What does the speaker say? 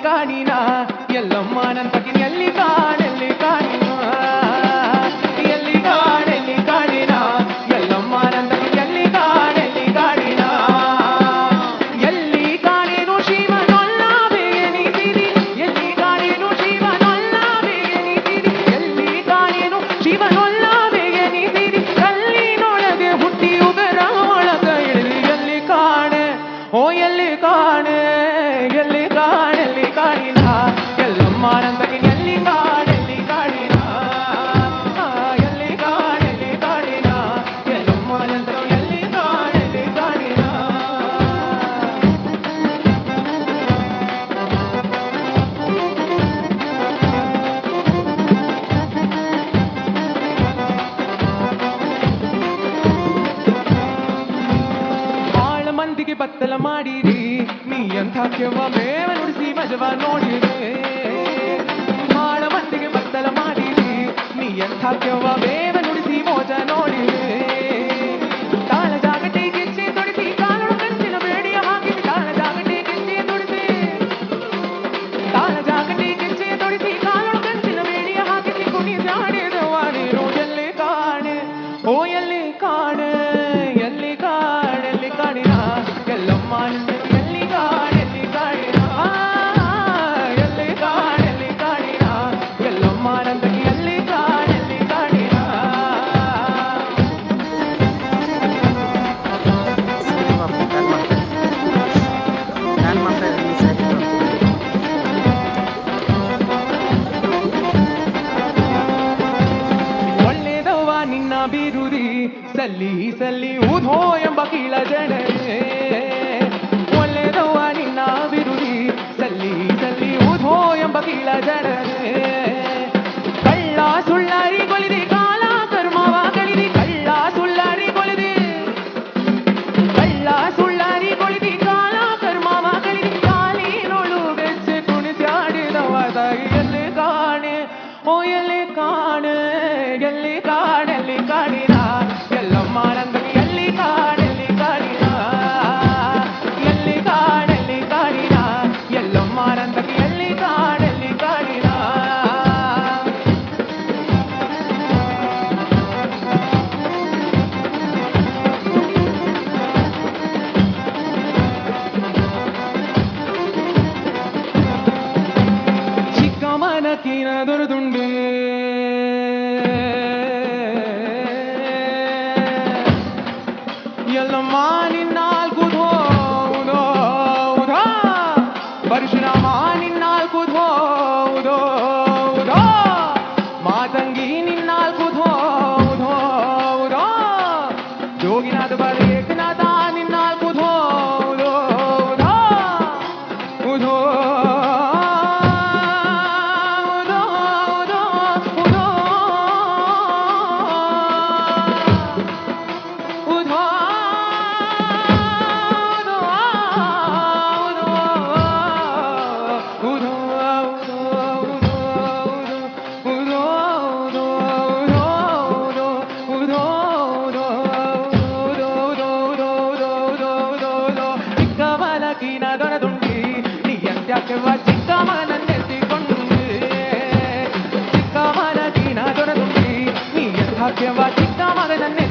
ಕಾಣಿನ ಎಲ್ಲಮ್ಮ ನನ್ನ ತಗಿನ ಎಲ್ಲಿ ಕಾಣೆಲ್ಲಿ ಕಾಣಿನ ಎಲ್ಲಿ ಕಾಣಿನ ಎಲ್ಲಮ್ಮ ನನ್ನ ತಗಿನ ಎಲ್ಲಿ ಕಾಣಿನ ಎಲ್ಲಿ ಕಾಣೆನು ಶಿವನೊಲ್ಲ ಬೇನಿಸಿರಿ ಎಲ್ಲಿ ಕಾಣೆನು ಶಿವನೊಲ್ಲ ಬೇನಿಸಿರಿ ಎಲ್ಲಿ ಕಾಣೆನು ಶಿವನೊಲ್ಲ ಬೇನಿಸಿರಿ ಕಲ್ಲಿನೊಳಗೆ ಹುಟ್ಟಿ ಉಗರ ಒಳಗ ಇಳಿದು ಎಲ್ಲಿ ಕಾಣೆ ಓ ಎಲ್ಲಿ ಕಾಣೆ ಎಲ್ಲಿ ಕಾಣಿನ ಎಲ್ಲಮ್ಮ ನನ್ನ ತಗಿನ ಎಲ್ಲಿ ಕಾಣಿನ ಎಲ್ಲಿ ಕಾಣಿನ ಎಲ್ಲಮ್ಮ ನನ್ನ ತಗಿನ ಎಲ್ಲಿ ಕಾಣಿನ ಬಾಳ ಮಂದಿಗೆ ಬತ್ತಲ ಮಾಡಿರಿ ನೀ ಎಂಥ ಕೆವ್ವ ಮೇವ ನುಡಿಸಿ ಮಜವ ನೋಡಿರಿ ಬಾಳ ಮಂದಿಗೆ ಬತ್ತಲ ಮಾಡಿರಿ ನೀ ಎಂಥ ಕೆವ್ವ ಮೇವ ನುಡಿಸಿ ಮೋಜ ನೋಡಿರಿ ತಾಳ ಜಾಗಟೆ ಗೆಜ್ಜೆ ತೊಡಿಸಿ ಕಾಲುಳು ಕಂಚಿನ ಬೇಡಿಯ ಹಾಕಿಸಿ ತಾಳ ಜಾಗಟೆ ಗೆಜ್ಜೆ ತೊಡಿಸಿ ತಾಳ ಜಾಗಟೆ ಗೆಜ್ಜೆ ತೊಡಿಸಿ ಕಾಲುಳು ಕಂಚಿನ ಬೇಡಿಯ ಹಾಕಿಸಿ ಕುಣಿದಾಡಿದವ ನೀನು ಎಲ್ಲಿ ಕಾಣೆ ಓ ಎಲ್ಲಿ ಕಾಣೆ ಎಲ್ಲಿ ಕಾಣಿನ ಎಲ್ಲಮ್ಮ ನಿನ್ನ ಎಲ್ಲಿ ಕಾಣಿನ ಎಲ್ಲಿ ಕಾಣಿನ ಎಲ್ಲಮ್ಮ ನನ್ನ ಎಲ್ಲಿ ಕಾಣಿನ ಒಳ್ಳೆದವ್ವ ನಿನ್ನ ಬಿರುದಿ ಸಲ್ಲಿ ಸಲ್ಲಿ ಊಧೋ ಎಂಬ ಕೀಳ ಜಡನೆ ಒಳ್ಳೆದವ್ವ ನಿನ್ನ ಬಿರುದಿ ಸಲ್ಲಿ ಸಲ್ಲಿ ಊಧೋ ಎಂಬ ಕೀಳ ಜಡನೆ ಕಳ್ಳ ಸುಳ್ಳಾರಿ ಕೊಲಿದೆ ಕಾಲ ಕರ್ಮವ ಕಲಿದೆ ಕಳ್ಳ ಸುಳ್ಳಾರಿ ಕೊಲಿದೆ ಕಳ್ಳ ಸುಳ್ಳಾರಿ ಕೊಲಿದೆ ಕಾಲ ಕರ್ಮವ ಕಲಿದೆ ಕಾಲಿನೊಳು ಬೆಚ್ಚೆ ಕುಣಿಸಾಡಿದವ ತಾಯಿ ಎಲ್ಲಿ ಕಾಣೆ ಓ ಎಲ್ಲಿ ಕಾಣೆ ಎಲ್ಲಿ ಕಾಣಿನ ಎಲ್ಲಮ್ಮ ನನ್ನ ಎಲ್ಲಿ ಕಾಣಿನ ಎಲ್ಲಿ ಕಾಣಿನ ಎಲ್ಲಮ್ಮ ನನ್ನ ಎಲ್ಲಿ ಕಾಣಿನ ಚಿಕ್ಕ ಮನಕಿನ ದೊರೆದುಂಡೆ ಎಲ್ಲಮ್ಮ ನಿನ್ನಾಲ್ಕು ಧೋದೋ ಪರಶುರಾಮ ನಿನ್ನಾಲ್ಕು ಧೋದೋ ಮಾತಂಗಿ ನಿನ್ನಾಲ್ಕು ಧೋದೋ ಜೋಗಿನಾಥ ಬರ ಏಕನಾಥ ನಿನ್ನಾಲ್ಕು ಧೋದೋ ಉಧೋ ಚಿಕ್ಕ ಮಗನನ್ನೆತ್ತಿಕೊಂಡು ಚಿಕ್ಕ ಮಗನ ದೀನ ದೊರೆದುಂಡಿ ನೀ ಎಂಥ ಚಿಕ್ಕ ಮಗನನ್ನೇ